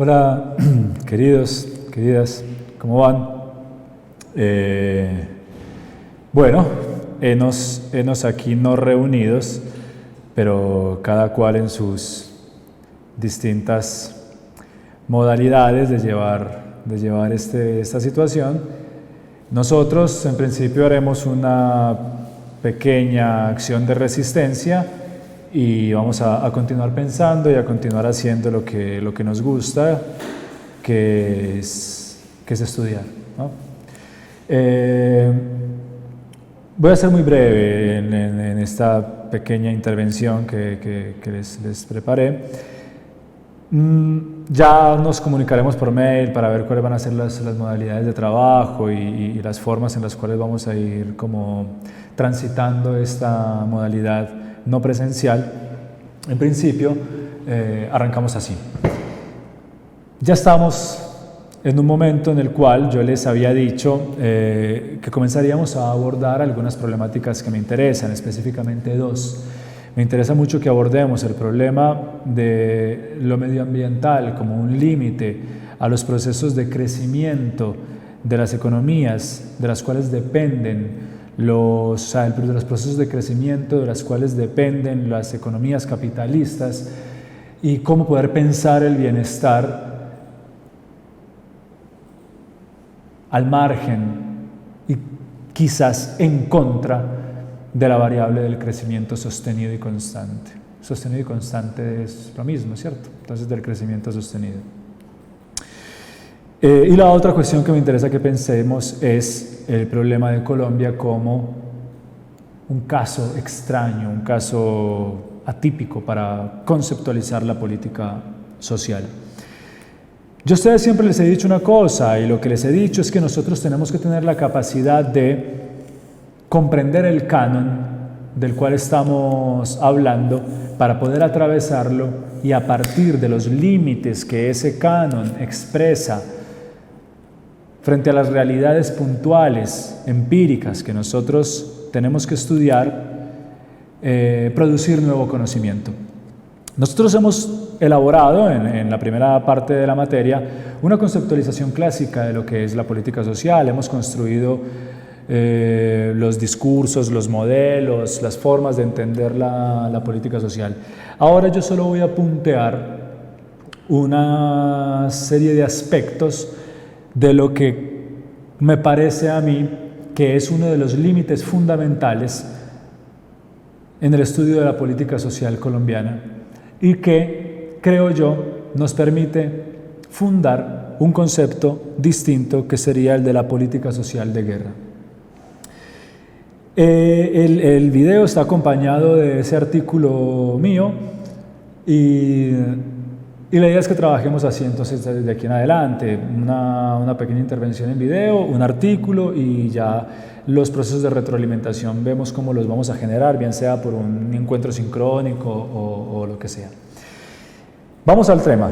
Hola, queridos, queridas, ¿cómo van? Bueno, henos aquí no reunidos, pero cada cual en sus distintas modalidades de llevar esta situación. Nosotros, en principio, haremos una pequeña acción de resistencia y vamos a continuar pensando y a continuar haciendo lo que nos gusta, que es estudiar, ¿no? Voy a ser muy breve en esta pequeña intervención que les preparé. Ya nos comunicaremos por mail para ver cuáles van a ser las modalidades de trabajo y las formas en las cuales vamos a ir como transitando esta modalidad no presencial. En principio, arrancamos así. Ya estamos en un momento en el cual yo les había dicho que comenzaríamos a abordar algunas problemáticas que me interesan, específicamente dos. Me interesa mucho que abordemos el problema de lo medioambiental como un límite a los procesos de crecimiento de las economías de las cuales dependen de los procesos de crecimiento de las cuales dependen las economías capitalistas y cómo poder pensar el bienestar al margen y quizás en contra de la variable del crecimiento sostenido y constante. Sostenido y constante es lo mismo, ¿cierto? Entonces, del crecimiento sostenido. Y la otra cuestión que me interesa que pensemos es el problema de Colombia como un caso extraño, un caso atípico para conceptualizar la política social. Yo a ustedes siempre les he dicho una cosa, y lo que les he dicho es que nosotros tenemos que tener la capacidad de comprender el canon del cual estamos hablando para poder atravesarlo y a partir de los límites que ese canon expresa frente a las realidades puntuales, empíricas que nosotros tenemos que estudiar, producir nuevo conocimiento. Nosotros hemos elaborado en la primera parte de la materia una conceptualización clásica de lo que es la política social. Hemos construido los discursos, los modelos, las formas de entender la política social. Ahora yo solo voy a puntear una serie de aspectos de lo que me parece a mí que es uno de los límites fundamentales en el estudio de la política social colombiana y que, creo yo, nos permite fundar un concepto distinto que sería el de la política social de guerra. El video está acompañado de ese artículo mío y la idea es que trabajemos así entonces desde aquí en adelante, una pequeña intervención en video, un artículo y ya los procesos de retroalimentación vemos cómo los vamos a generar, bien sea por un encuentro sincrónico o lo que sea. Vamos al tema.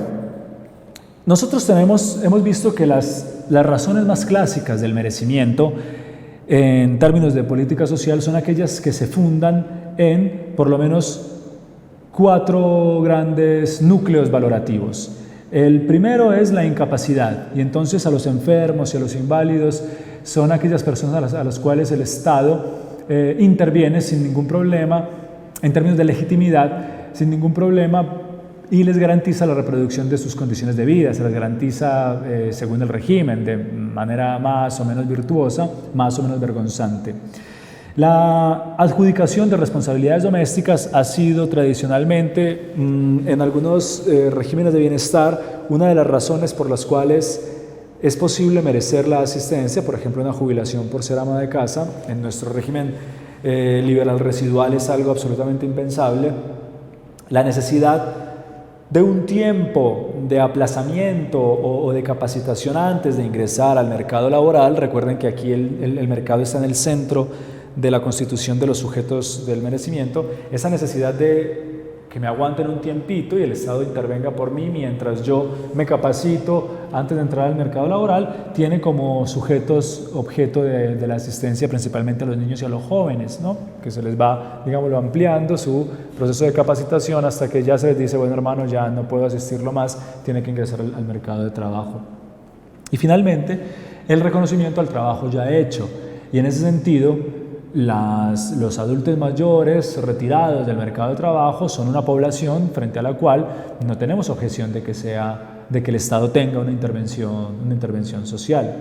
Nosotros hemos visto que las razones más clásicas del merecimiento en términos de política social son aquellas que se fundan en por lo menos 4 grandes núcleos valorativos. El primero es la incapacidad, y entonces a los enfermos y a los inválidos son aquellas personas a las cuales el Estado interviene sin ningún problema, en términos de legitimidad, sin ningún problema, y les garantiza la reproducción de sus condiciones de vida, se les garantiza según el régimen, de manera más o menos virtuosa, más o menos vergonzante. La adjudicación de responsabilidades domésticas ha sido tradicionalmente, en algunos regímenes de bienestar, una de las razones por las cuales es posible merecer la asistencia, por ejemplo, una jubilación por ser ama de casa. En nuestro régimen liberal residual es algo absolutamente impensable. La necesidad de un tiempo de aplazamiento o de capacitación antes de ingresar al mercado laboral. Recuerden que aquí el mercado está en el centro de la constitución de los sujetos del merecimiento. Esa necesidad de que me aguanten un tiempito y el Estado intervenga por mí mientras yo me capacito antes de entrar al mercado laboral, tiene como sujetos objeto de la asistencia principalmente a los niños y a los jóvenes, ¿no? Que se les va, digámoslo, ampliando su proceso de capacitación hasta que ya se les dice, bueno hermano, ya no puedo asistirlo más, tiene que ingresar al mercado de trabajo. Y finalmente, el reconocimiento al trabajo ya hecho. Y en ese sentido, los adultos mayores retirados del mercado de trabajo son una población frente a la cual no tenemos objeción de que el Estado tenga una intervención social.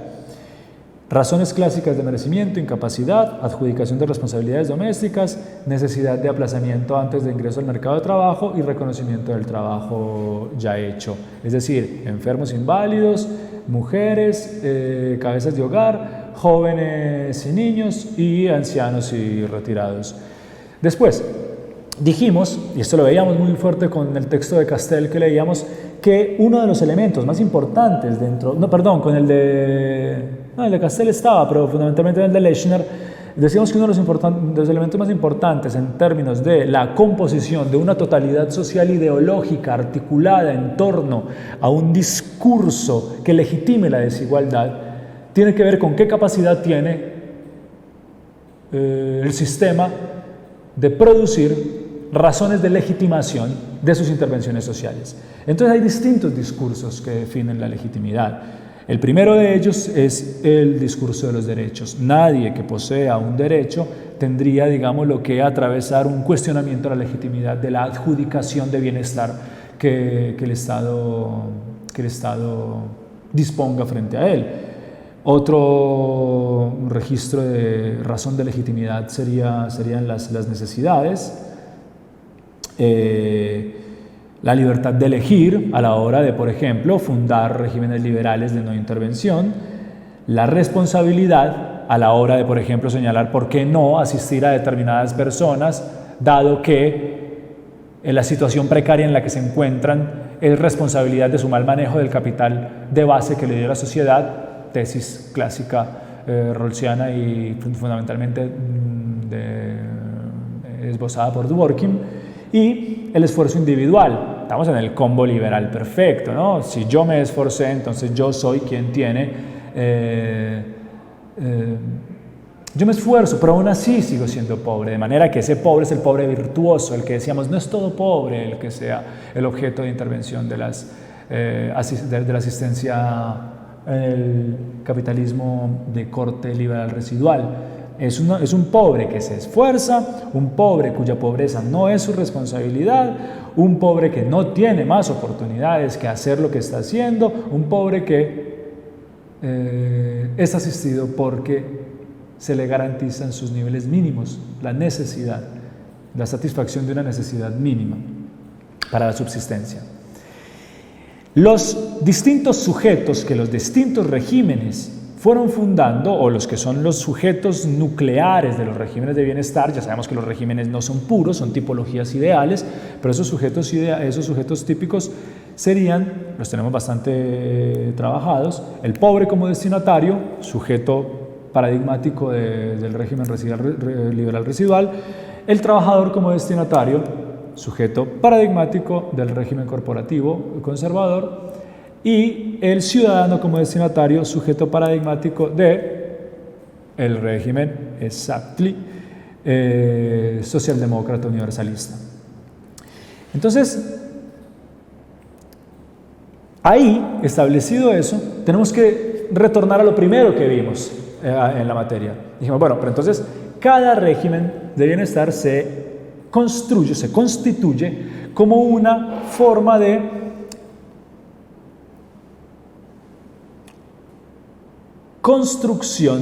Razones clásicas de merecimiento, incapacidad, adjudicación de responsabilidades domésticas, necesidad de aplazamiento antes de ingreso al mercado de trabajo y reconocimiento del trabajo ya hecho. Es decir, enfermos inválidos, mujeres, cabezas de hogar, jóvenes y niños y ancianos y retirados. Después, dijimos, y esto lo veíamos muy fuerte con el texto de Castell que leíamos, que uno de los elementos más importantes con el de Castell estaba, pero fundamentalmente en el de Lechner, decíamos que uno de los elementos más importantes en términos de la composición de una totalidad social ideológica articulada en torno a un discurso que legitime la desigualdad, tiene que ver con qué capacidad tiene el sistema de producir razones de legitimación de sus intervenciones sociales. Entonces hay distintos discursos que definen la legitimidad. El primero de ellos es el discurso de los derechos. Nadie que posea un derecho tendría, digamos, que atravesar un cuestionamiento de la legitimidad de la adjudicación de bienestar que el Estado disponga frente a él. Otro registro de razón de legitimidad serían las necesidades, la libertad de elegir a la hora de, por ejemplo, fundar regímenes liberales de no intervención, la responsabilidad a la hora de, por ejemplo, señalar por qué no asistir a determinadas personas, dado que en la situación precaria en la que se encuentran es responsabilidad de su mal manejo del capital de base que le dio la sociedad, tesis clásica rawlsiana y fundamentalmente esbozada por Dworkin, y el esfuerzo individual. Estamos en el combo liberal perfecto, ¿no? Si yo me esforcé, entonces yo soy quien tiene... yo me esfuerzo, pero aún así sigo siendo pobre, de manera que ese pobre es el pobre virtuoso, el que decíamos, no es todo pobre el que sea el objeto de intervención de la asistencia en el capitalismo de corte liberal residual. Es un pobre que se esfuerza, un pobre cuya pobreza no es su responsabilidad, un pobre que no tiene más oportunidades que hacer lo que está haciendo, un pobre que es asistido porque se le garantizan sus niveles mínimos, la necesidad, la satisfacción de una necesidad mínima para la subsistencia. Los distintos sujetos que los distintos regímenes fueron fundando, o los que son los sujetos nucleares de los regímenes de bienestar, ya sabemos que los regímenes no son puros, son tipologías ideales, pero esos sujetos típicos serían, los tenemos bastante trabajados, el pobre como destinatario, sujeto paradigmático del régimen liberal residual, el trabajador como destinatario, sujeto paradigmático del régimen corporativo conservador, y el ciudadano como destinatario, sujeto paradigmático del régimen socialdemócrata universalista. Entonces, ahí, establecido eso, tenemos que retornar a lo primero que vimos en la materia. Dijimos, bueno, pero entonces cada régimen de bienestar se constituye como una forma de construcción,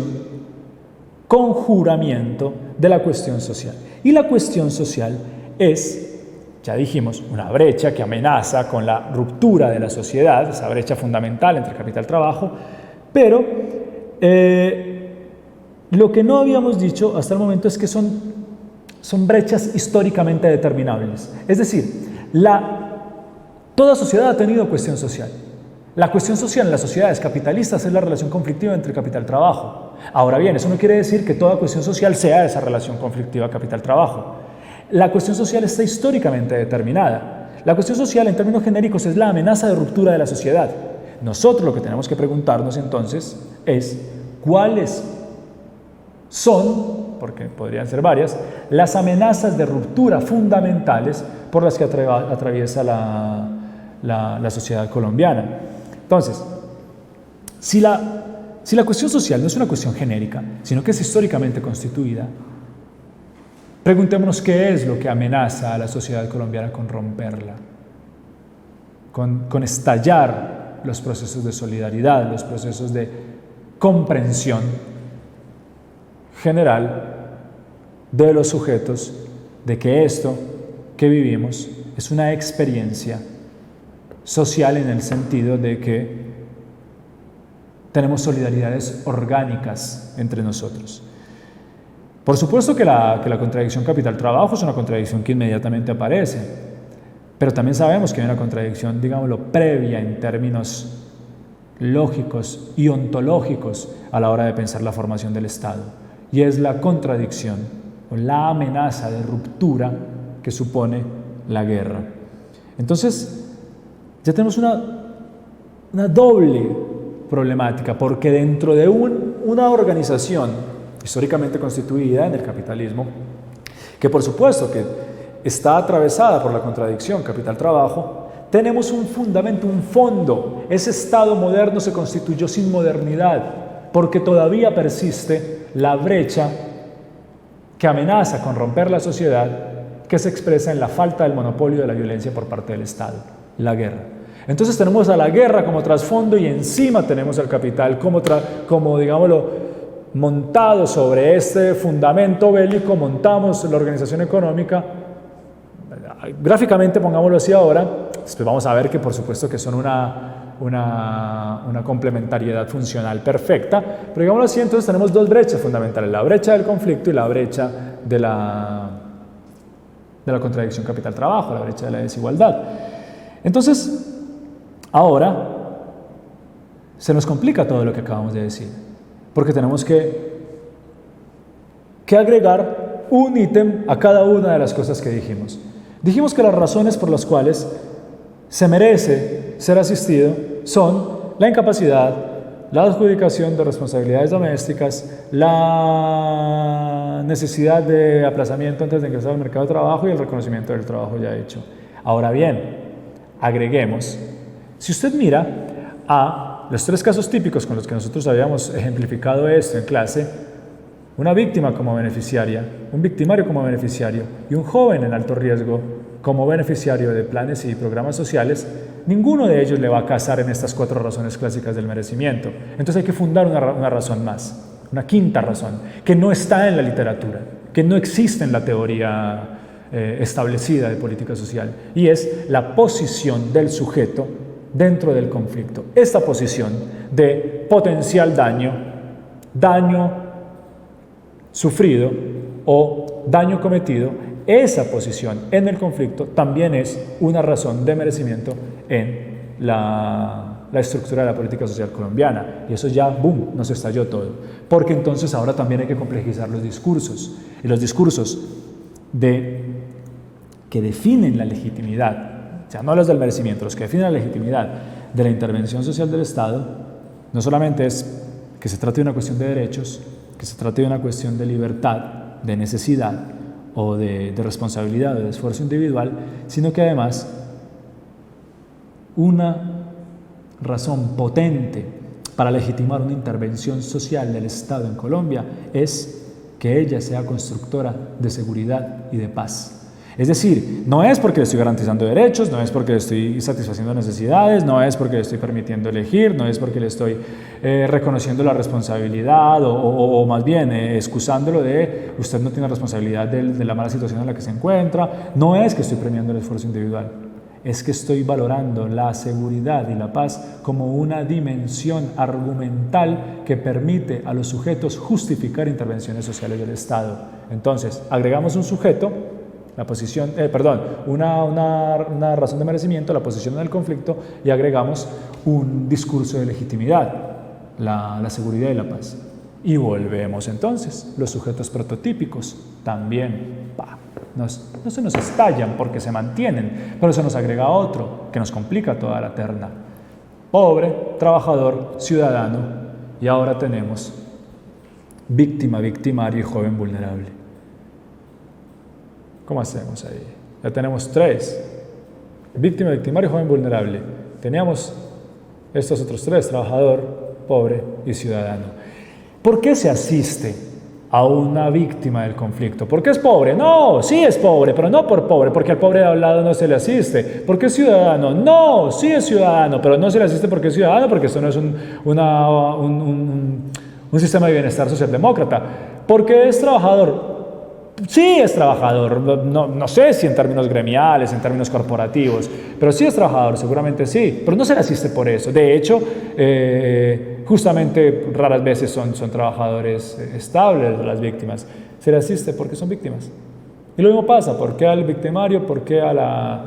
conjuramiento de la cuestión social. Y la cuestión social es, ya dijimos, una brecha que amenaza con la ruptura de la sociedad, esa brecha fundamental entre capital y trabajo, pero lo que no habíamos dicho hasta el momento es que son brechas históricamente determinables. Es decir, toda sociedad ha tenido cuestión social. La cuestión social en las sociedades capitalistas es la relación conflictiva entre capital y trabajo. Ahora bien, eso no quiere decir que toda cuestión social sea esa relación conflictiva capital-trabajo. La cuestión social está históricamente determinada. La cuestión social, en términos genéricos, es la amenaza de ruptura de la sociedad. Nosotros lo que tenemos que preguntarnos entonces es cuáles son, porque podrían ser varias, las amenazas de ruptura fundamentales por las que atraviesa la sociedad colombiana. Entonces, si la cuestión social no es una cuestión genérica, sino que es históricamente constituida, preguntémonos qué es lo que amenaza a la sociedad colombiana con romperla, con estallar los procesos de solidaridad, los procesos de comprensión general de los sujetos, de que esto que vivimos es una experiencia social en el sentido de que tenemos solidaridades orgánicas entre nosotros. Por supuesto que la contradicción capital-trabajo es una contradicción que inmediatamente aparece, pero también sabemos que hay una contradicción, digámoslo, previa en términos lógicos y ontológicos a la hora de pensar la formación del Estado, y es la contradicción o la amenaza de ruptura que supone la guerra. Entonces, ya tenemos una doble problemática, porque dentro de una organización históricamente constituida en el capitalismo, que por supuesto que está atravesada por la contradicción capital-trabajo, tenemos un fundamento, un fondo. Ese Estado moderno se constituyó sin modernidad, porque todavía persiste la brecha que amenaza con romper la sociedad, que se expresa en la falta del monopolio de la violencia por parte del Estado, la guerra. Entonces tenemos a la guerra como trasfondo y encima tenemos al capital como digámoslo, montado sobre este fundamento bélico, montamos la organización económica. Gráficamente, pongámoslo así ahora, después vamos a ver que por supuesto que son una complementariedad funcional perfecta, pero digámoslo así, entonces tenemos dos brechas fundamentales, la brecha del conflicto y la brecha de la contradicción capital-trabajo, la brecha de la desigualdad. Entonces, ahora se nos complica todo lo que acabamos de decir, porque tenemos que agregar un ítem a cada una de las cosas que dijimos. Dijimos que las razones por las cuales se merece ser asistido son la incapacidad, la adjudicación de responsabilidades domésticas, la necesidad de aplazamiento antes de ingresar al mercado de trabajo y el reconocimiento del trabajo ya hecho. Ahora bien, agreguemos, si usted mira a los tres casos típicos con los que nosotros habíamos ejemplificado esto en clase, una víctima como beneficiaria, un victimario como beneficiario y un joven en alto riesgo como beneficiario de planes y programas sociales, ninguno de ellos le va a casar en estas cuatro razones clásicas del merecimiento. Entonces hay que fundar una razón más, una quinta razón, que no está en la literatura, que no existe en la teoría establecida de política social, y es la posición del sujeto dentro del conflicto. Esta posición de potencial daño sufrido o daño cometido, esa posición en el conflicto también es una razón de merecimiento en la estructura de la política social colombiana. Y eso ya, boom, nos estalló todo. Porque entonces ahora también hay que complejizar los discursos. Y los discursos que definen la legitimidad, ya no los del merecimiento, los que definen la legitimidad de la intervención social del Estado, no solamente es que se trate de una cuestión de derechos, que se trate de una cuestión de libertad, de necesidad o de responsabilidad o de esfuerzo individual, sino que además una razón potente para legitimar una intervención social del Estado en Colombia es que ella sea constructora de seguridad y de paz. Es decir, no es porque le estoy garantizando derechos, no es porque le estoy satisfaciendo necesidades, no es porque le estoy permitiendo elegir, no es porque le estoy reconociendo la responsabilidad o más bien excusándolo de usted no tiene responsabilidad de la mala situación en la que se encuentra, no es que estoy premiando el esfuerzo individual, es que estoy valorando la seguridad y la paz como una dimensión argumental que permite a los sujetos justificar intervenciones sociales del Estado. Entonces, agregamos un sujeto, la posición, una razón de merecimiento, la posición en el conflicto, y agregamos un discurso de legitimidad, la seguridad y la paz. Y volvemos entonces, los sujetos prototípicos también. no se nos estallan porque se mantienen, pero se nos agrega otro que nos complica toda la terna. Pobre, trabajador, ciudadano, y ahora tenemos víctima, victimario y joven vulnerable. ¿Cómo hacemos ahí? Ya tenemos 3. Víctima, victimario y joven vulnerable. Teníamos estos otros 3, trabajador, pobre y ciudadano. ¿Por qué se asiste a una víctima del conflicto? ¿Por qué es pobre? No, sí es pobre, pero no por pobre, porque al pobre de al lado no se le asiste. ¿Por qué es ciudadano? No, sí es ciudadano, pero no se le asiste porque es ciudadano, porque esto no es un sistema de bienestar socialdemócrata. ¿Por qué es trabajador? Sí es trabajador, no sé si en términos gremiales, en términos corporativos, pero sí es trabajador, seguramente sí, pero no se le asiste por eso. De hecho, justamente raras veces son trabajadores estables las víctimas. Se le asiste porque son víctimas. Y lo mismo pasa, ¿por qué al victimario? ¿Por qué al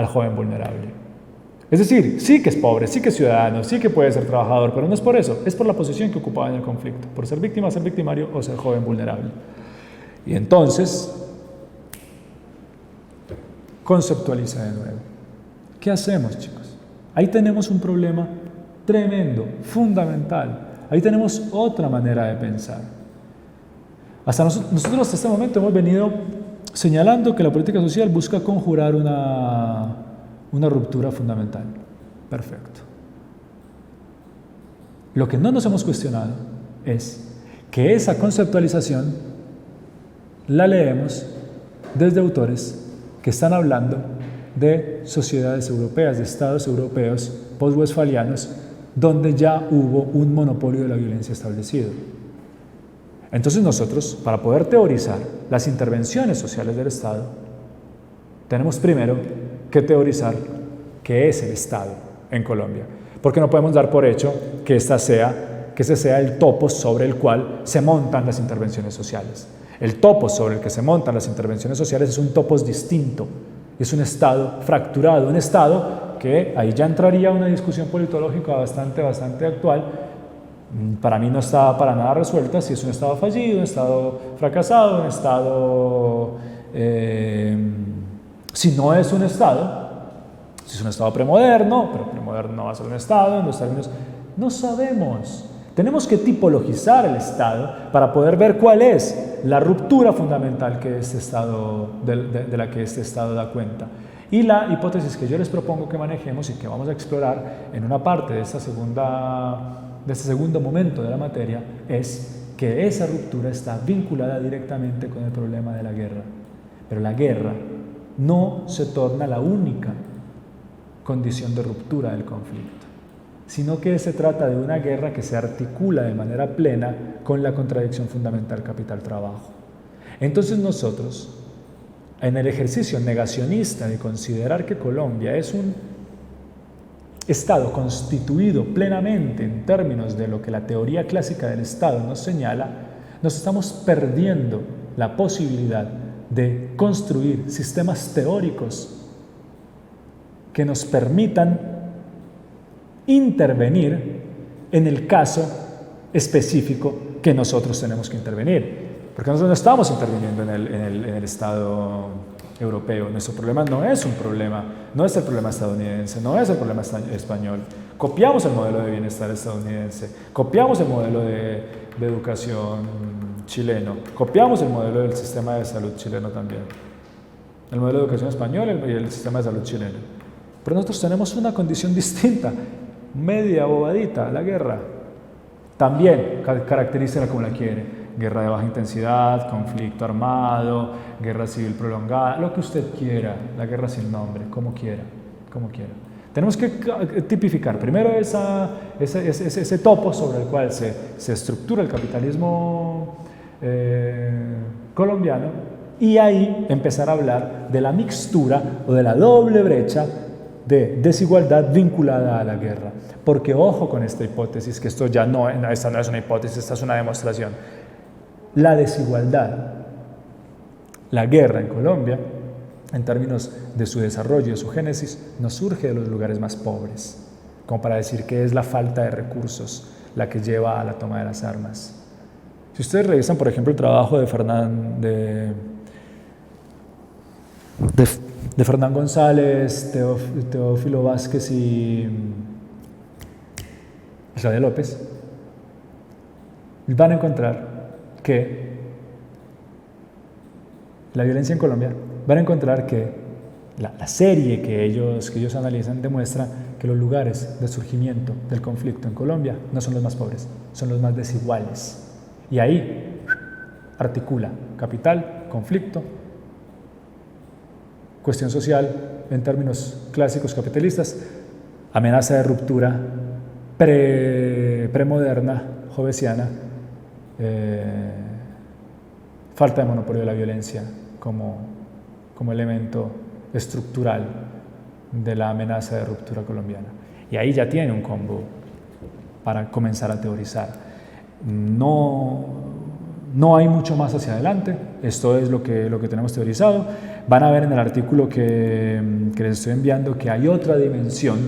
joven vulnerable? Es decir, sí que es pobre, sí que es ciudadano, sí que puede ser trabajador, pero no es por eso, es por la posición que ocupaba en el conflicto, por ser víctima, ser victimario o ser joven vulnerable. Y entonces, conceptualiza de nuevo. ¿Qué hacemos, chicos? Ahí tenemos un problema tremendo, fundamental. Ahí tenemos otra manera de pensar. Nosotros hasta este momento hemos venido señalando que la política social busca conjurar una ruptura fundamental. Perfecto. Lo que no nos hemos cuestionado es que esa conceptualización la leemos desde autores que están hablando de sociedades europeas, de estados europeos post-westfalianos, donde ya hubo un monopolio de la violencia establecido. Entonces nosotros, para poder teorizar las intervenciones sociales del Estado, tenemos primero que teorizar qué es el Estado en Colombia, porque no podemos dar por hecho que ese sea el topos sobre el cual se montan las intervenciones sociales. El topos sobre el que se montan las intervenciones sociales es un topos distinto, es un Estado fracturado, un Estado que ahí ya entraría una discusión politológica bastante actual. Para mí no está para nada resuelta si es un Estado fallido, un Estado fracasado, un Estado... si no es un Estado, si es un Estado premoderno, pero premoderno no va a ser un Estado, en los términos... No sabemos. Tenemos que tipologizar el Estado para poder ver cuál es la ruptura fundamental que este Estado, de la que este Estado da cuenta. Y la hipótesis que yo les propongo que manejemos y que vamos a explorar en una parte de este segundo momento de la materia es que esa ruptura está vinculada directamente con el problema de la guerra. Pero la guerra no se torna la única condición de ruptura del conflicto, sino que se trata de una guerra que se articula de manera plena con la contradicción fundamental capital-trabajo. Entonces nosotros, en el ejercicio negacionista de considerar que Colombia es un Estado constituido plenamente en términos de lo que la teoría clásica del Estado nos señala, nos estamos perdiendo la posibilidad de construir sistemas teóricos que nos permitan intervenir en el caso específico que nosotros tenemos que intervenir. Porque nosotros no estamos interviniendo en el Estado europeo. Nuestro problema no es un problema, no es el problema estadounidense, no es el problema español. Copiamos el modelo de bienestar estadounidense, copiamos el modelo de educación chileno, copiamos el modelo del sistema de salud chileno también, el modelo de educación español y el sistema de salud chileno. Pero nosotros tenemos una condición distinta, media bobadita, la guerra. También caracterícela como la quiere. Guerra de baja intensidad, conflicto armado, guerra civil prolongada, lo que usted quiera, la guerra sin nombre, como quiera. Tenemos que tipificar primero ese topo sobre el cual se estructura el capitalismo colombiano y ahí empezar a hablar de la mixtura o de la doble brecha de desigualdad vinculada a la guerra. Porque ojo con esta hipótesis, que esta no es una hipótesis, esta es una demostración. La desigualdad, la guerra en Colombia, en términos de su desarrollo y de su génesis, no surge de los lugares más pobres, como para decir que es la falta de recursos la que lleva a la toma de las armas, Si ustedes revisan, por ejemplo, el trabajo de Fernán González, Teófilo Vázquez y Claudia López, van a encontrar que la violencia en Colombia, van a encontrar que la serie que ellos analizan demuestra que los lugares de surgimiento del conflicto en Colombia no son los más pobres, son los más desiguales. Y ahí articula capital, conflicto, cuestión social en términos clásicos capitalistas, amenaza de ruptura premoderna, jovesiana, falta de monopolio de la violencia como elemento estructural de la amenaza de ruptura colombiana. Y ahí ya tiene un combo para comenzar a teorizar. No hay mucho más hacia adelante, esto es lo que tenemos teorizado. Van a ver en el artículo que les estoy enviando que hay otra dimensión,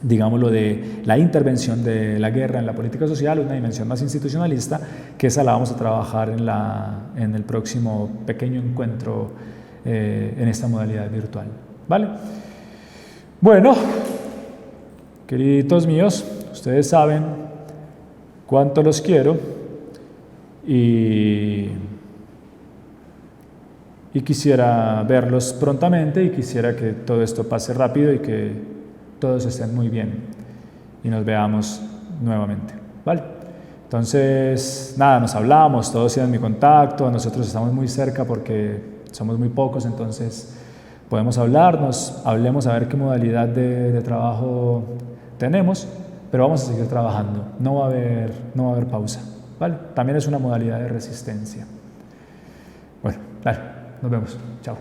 digámoslo, de la intervención de la guerra en la política social, una dimensión más institucionalista, que esa la vamos a trabajar en el próximo pequeño encuentro en esta modalidad virtual. ¿Vale? Bueno, queridos míos, ustedes saben cuánto los quiero y quisiera verlos prontamente y quisiera que todo esto pase rápido y que todos estén muy bien y nos veamos nuevamente, ¿vale? Entonces, nada, nos hablamos, todos tienen mi contacto, nosotros estamos muy cerca porque somos muy pocos, entonces podemos hablarnos, hablemos a ver qué modalidad de trabajo tenemos, pero vamos a seguir trabajando, no va a haber pausa, ¿vale? También es una modalidad de resistencia. Bueno, dale, nos vemos, chao.